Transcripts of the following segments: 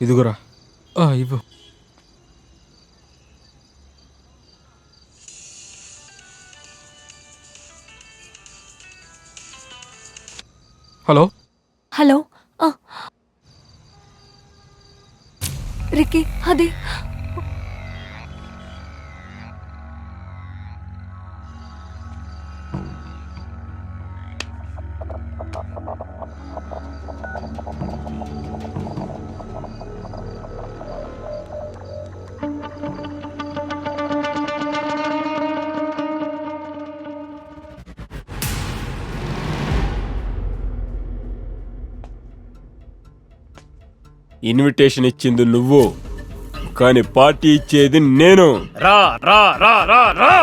ఇదిగోరా. ఇవ్వు. Hello hello Ricky, అది ఇన్విటేషన్ ఇచ్చింది నువ్వు, కానీ పార్టీ ఇచ్చేది నేను. రా రా రా రా రా.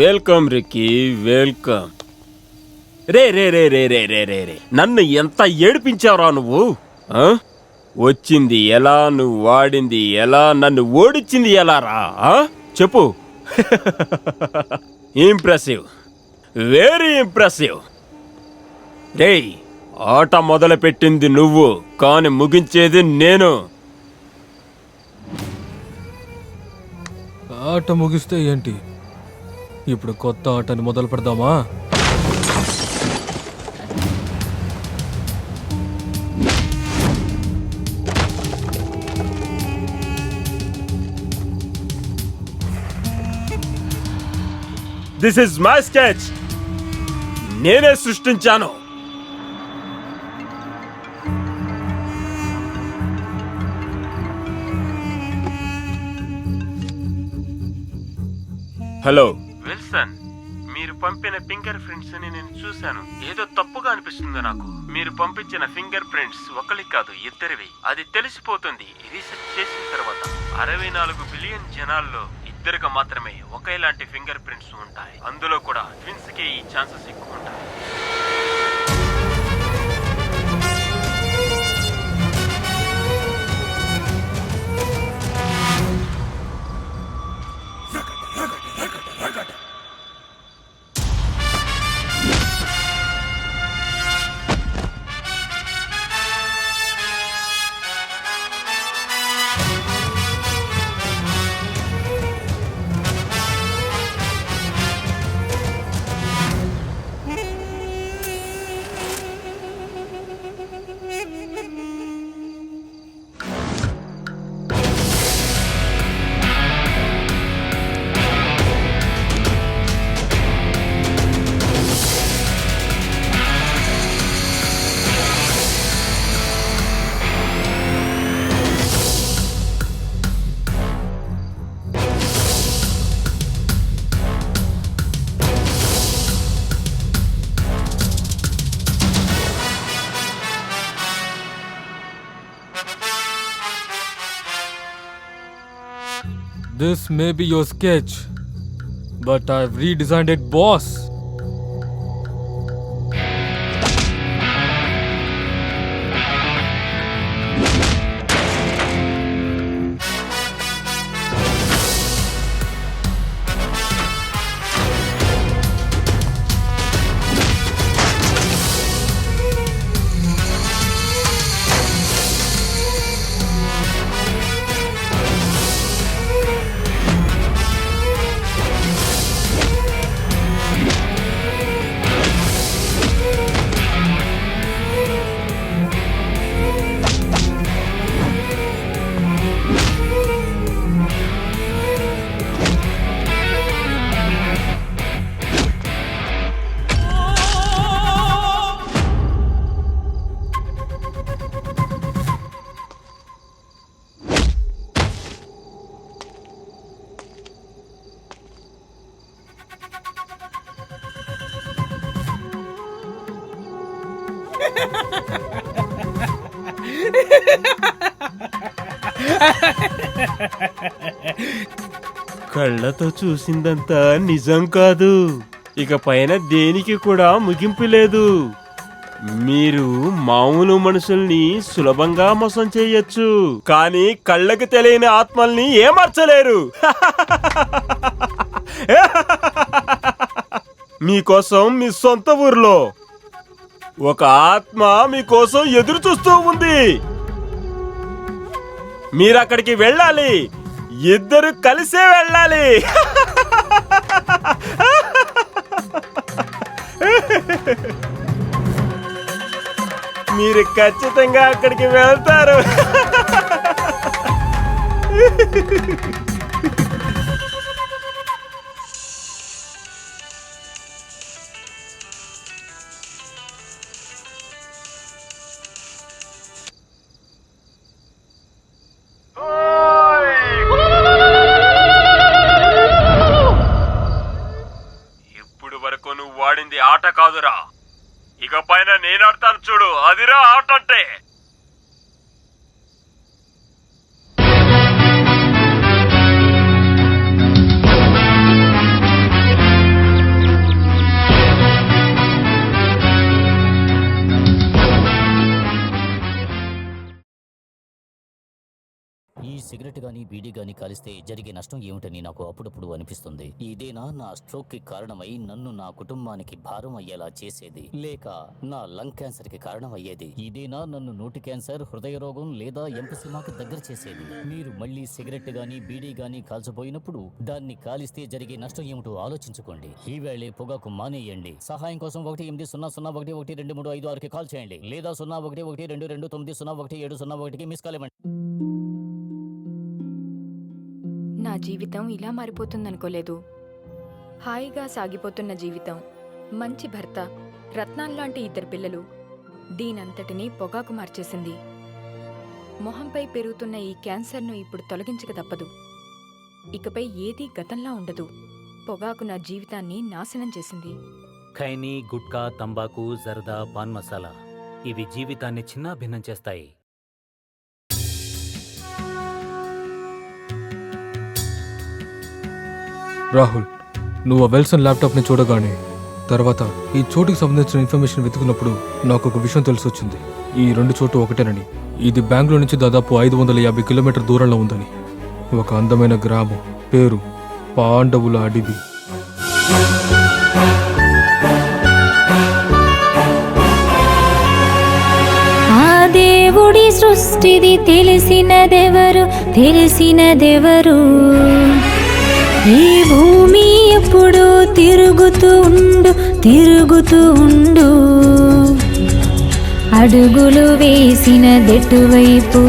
Welcome Ricky, welcome. రే రే రే రే రే రే రే రే నన్ను ఎంత ఏడిపించావురా నువ్వు. వచ్చింది ఎలా, నువ్వు వాడింది ఎలా, నన్ను ఓడిచ్చింది ఎలా రా చెప్పు. Impressive, very impressive. రే, ఆట మొదలు పెట్టింది నువ్వు, కానీ ముగించేది నేను. ఆట ముగిస్తే ఏంటి, ఇప్పుడు కొత్త ఆటని మొదలు పెడదామా? దిస్ ఇస్ మై స్కెచ్, నేనే సృష్టించాను. హలో విల్సన్, మీరు పంపిన ఫింగర్ ప్రింట్స్ ని నేను చూశాను. ఏదో తప్పుగా అనిపిస్తుంది నాకు. మీరు పంపించిన ఫింగర్ ప్రింట్స్ ఒకరికి కాదు, ఇద్దరివి. అది తెలిసిపోతుంది రీసెర్చ్ చేసిన తర్వాత. 64 బిలియన్ జనాల్లో ఇద్దరికి మాత్రమే ఒకేలాంటి ఫింగర్ ప్రింట్స్ ఉంటాయి. అందులో కూడా ట్విన్స్ కే ఈ ఛాన్సెస్ ఎక్కువ ఉంటాయి. This may be your sketch, but I've redesigned it, boss. కళ్ళతో చూసిందంతా నిజం కాదు. ఇక పైన దేనికి కూడా ముగింపు లేదు. మీరు మామూలు మనుషుల్ని సులభంగా మోసం చేయొచ్చు, కానీ కళ్ళకి తెలియని ఆత్మల్ని ఏమార్చలేరు. మీకోసం మీ సొంత ఊర్లో ఒక ఆత్మ మీకోసం ఎదురు చూస్తూ ఉంది. మీరక్కడికి వెళ్ళాలి, ఇద్దరు కలిసే వెళ్ళాలి. మీరు ఖచ్చితంగా అక్కడికి వెళ్తారు. ఇప్పుడు వరకు నువ్వు వాడింది ఆట కాదురా, ఇక పైన నేను ఆడతాను చూడు, అదిరా ఆట అంటే. ఈ సిగరెట్ గానీ బీడీ గానీ కాలిస్తే జరిగే నష్టం ఏమిటని నాకు అప్పుడప్పుడు అనిపిస్తుంది. ఇదేనా నా స్ట్రోక్ కి కారణమై నన్ను నా కుటుంబానికి భారం అయ్యేలా చేసేది, లేక నా లంగ్ క్యాన్సర్ కి కారణం అయ్యేది? ఇదేనా నన్ను నోటి క్యాన్సర్, హృదయ రోగం లేదా ఎంపసిమాకి దగ్గర చేసేది? మీరు మళ్ళీ సిగరెట్ గానీ బీడీ గానీ కాల్చబోయినప్పుడు దాన్ని కాలిస్తే జరిగే నష్టం ఏమిటో ఆలోచించుకోండి. ఈవేళే పొగాకు మానేయండి. సహాయం కోసం 18001112356కి కాల్ చేయండి, లేదా 011222901701కి మిస్ కాల్ ఇవ్వండి. నా జీవితం ఇలా మారిపోతుందనుకోలేదు. హాయిగా సాగిపోతున్న జీవితం, మంచి భర్త, రత్నాల్లాంటి ఇద్దరు పిల్లలు, దీనంతటినీ పొగాకు మార్చేసింది. మొహంపై పెరుగుతున్న ఈ క్యాన్సర్ను ఇప్పుడు తొలగించక తప్పదు. ఇకపై ఏదీ గతంలా ఉండదు. పొగాకు నా జీవితాన్ని నాశనం చేసింది. ఖైనీ, గుట్కా, తంబాకు, జర్దా, పాన్ మసాలా ఇవి జీవితాన్ని చిన్నాభిన్నం చేస్తాయి. రాహుల్, నువ్వు ఆ వెల్సన్ ల్యాప్టాప్ని చూడగానే తర్వాత ఈ చోటుకి సంబంధించిన ఇన్ఫర్మేషన్ వెతుకున్నప్పుడు నాకు ఒక విషయం తెలిసొచ్చింది. ఈ రెండు చోటు ఒకటేనని. ఇది బెంగళూరు నుంచి దాదాపు 550 కిలోమీటర్ దూరంలో ఉందని. ఒక అందమైన గ్రామం, పేరు పాండవుల అడవి. ఆ దేవుడి సృష్టిది తెలిసినదెవరు, తెలిసినదెవరు? ఈ భూమి ఎప్పుడు తిరుగుతూ ఉండు, తిరుగుతూ ఉండు. అడుగులు వేసినదెటువైపు,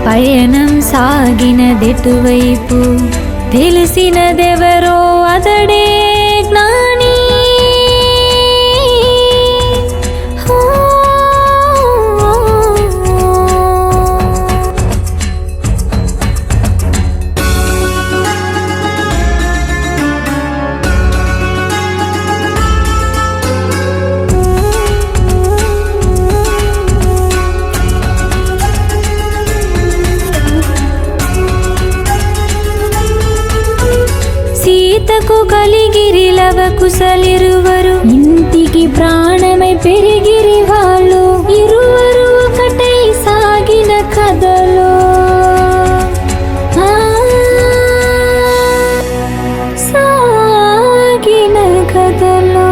పయనం సాగినదెటువైపు? తెలిసినదెవరో అతడే జ్ఞాని. సీతకు కలిగిరి లవకుశలిరువరు, ఇంటికి ప్రాణమై పెరిగిరి వాళ్ళు. ఇరువరు ఒకటై సాగిన కథలో, సాగిన కథలో.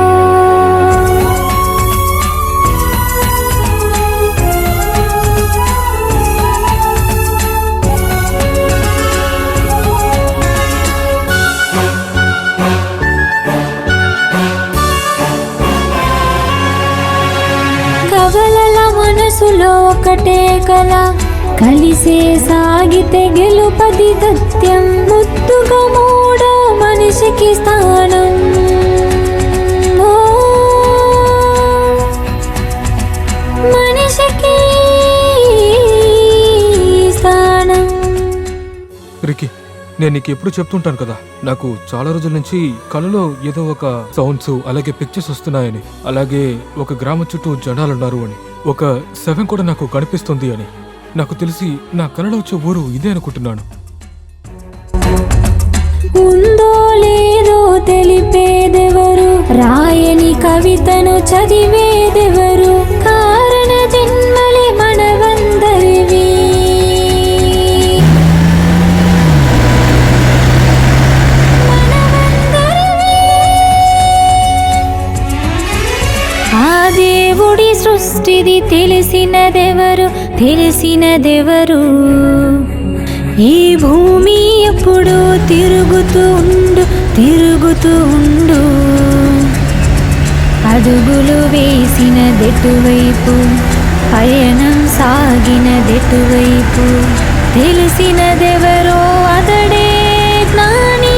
కవలల మనసులో ఒకటే కల, కలిసే సాగితే గెలుపది సత్యం. ముద్దుగా మూడో మనిషికి స్థానం, మనిషికి స్థానం. రికి, నేను నీకు ఎప్పుడు చెప్తుంటాను కదా, నాకు చాలా రోజుల నుంచి కళలో ఏదో ఒక సౌండ్స్ అలాగే పిక్చర్స్ వస్తున్నాయని, అలాగే ఒక గ్రామం చుట్టూ జనాలున్నారు అని, ఒక శవం కూడా నాకు కనిపిస్తుంది అని. నాకు తెలిసి నా కళలో వచ్చే ఊరు ఇదే అనుకుంటున్నాను. ఉందో లేదో తెలిపేదెవరు, రాయని కవితను చదివేదెవరు, కారణ జన్మలే మనవందరివి. ఆ దేవుడి సృష్టిది తెలిసినదెవరు, ఈ భూమి ఎప్పుడు తిరుగుతూ ఉండు, అడుగులు వేసినదెటువైపు, పయనం సాగినదెటువైపు, తెలిసినదెవరో అతడే జ్ఞాని.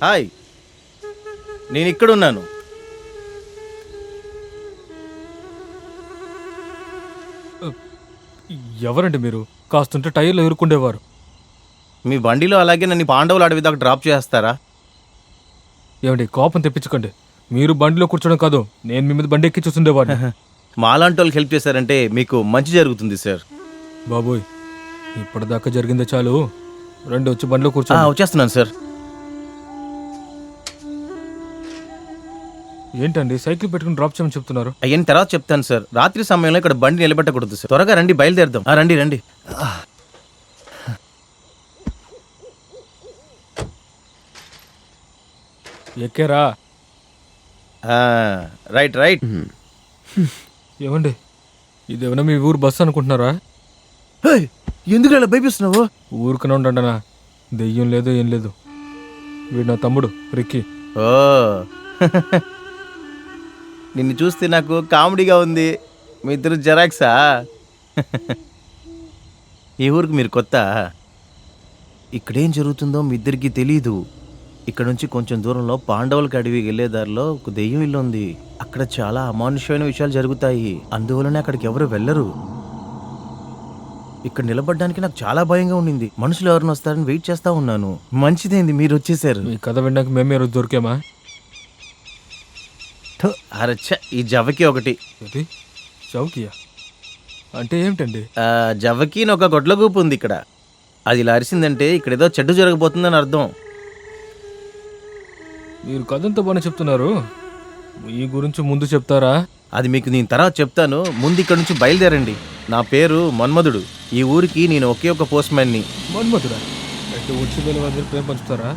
హాయ్, నేను ఇక్కడున్నాను. ఎవరండి మీరు? కాస్తుంటే టైర్లో ఎరుకుండేవారు. మీ బండిలో అలాగే నన్ను పాండవుల అడవి దాకా డ్రాప్ చేస్తారా? ఏమండి, కోపం తెప్పించకండి. మీరు బండిలో కూర్చోడం కాదు, నేను మీ మీద బండి ఎక్కి చూస్తుండేవాడిని. మాలాంటి వాళ్ళకి హెల్ప్ చేశారంటే మీకు మంచి జరుగుతుంది సార్. బాబోయ్, ఇప్పటిదాకా జరిగిందే చాలు. రండి, వచ్చి బండిలో కూర్చో. వచ్చేస్తున్నాను సార్. ఏంటండి, సైకిల్ పెట్టుకుని డ్రాప్ చేయమని చెప్తున్నారు? అయ్యని తర్వాత చెప్తాను సార్. రాత్రి సమయంలో ఇక్కడ బండి నిలబెట్టకూడదు సార్. త్వరగా రండి, బయలుదేరదాం. రండి రండి. ఎక్కారా? Right right. ఏమండి, ఇదేమన్నా మీ ఊరు బస్సు అనుకుంటున్నారా? ఎందుకు అలా భయపిస్తున్నావు? ఊరికనే ఉండనా, దెయ్యం లేదు ఏం లేదు. వీడు నా తమ్ముడు రిక్కీ. ఓ నిన్ను చూస్తే నాకు కామెడీగా ఉంది. మీ ఇద్దరు జెరాక్సా? ఈ ఊరికి మీరు కొత్త? ఇక్కడేం జరుగుతుందో మీ ఇద్దరికి తెలీదు. ఇక్కడ నుంచి కొంచెం దూరంలో పాండవులకి అడవికి వెళ్ళే దారిలో ఒక దెయ్యం ఇల్లు ఉంది. అక్కడ చాలా అమానుష్యమైన విషయాలు జరుగుతాయి. అందువలనే అక్కడికి ఎవరు వెళ్ళరు. ఇక్కడ నిలబడడానికి నాకు చాలా భయంగా ఉండింది. మనుషులు ఎవరిని వస్తారని వెయిట్ చేస్తా ఉన్నాను. మంచిదేంది మీరు వచ్చేసారు. ఈ కథ వినడానికి మేమే రోజు దొరికామా? అరచ్చ, ఈ జవ్వకి ఒకటి. ఇది చౌకియా అంటే ఏమిటండి? జవ్వకి ఒక గొడ్లగూపు ఉంది ఇక్కడ. అది ఇలా అరిసిందంటే ఇక్కడ ఏదో చెడ్డు జరగబోతుందని అర్థం. మీరు కథంతా బాగానే చెప్తున్నారు, ఈ గురించి ముందు చెప్తారా? అది మీకు నేను తర్వాత చెప్తాను. ముందు ఇక్కడ నుంచి బయలుదేరండి. నా పేరు మన్మధుడు. ఈ ఊరికి నేను ఒకే ఒక పోస్ట్ మ్యాన్ని. మన్మధుడా? అయితే వచ్చి వెళ్ళి ప్రేమ పంచుతారా?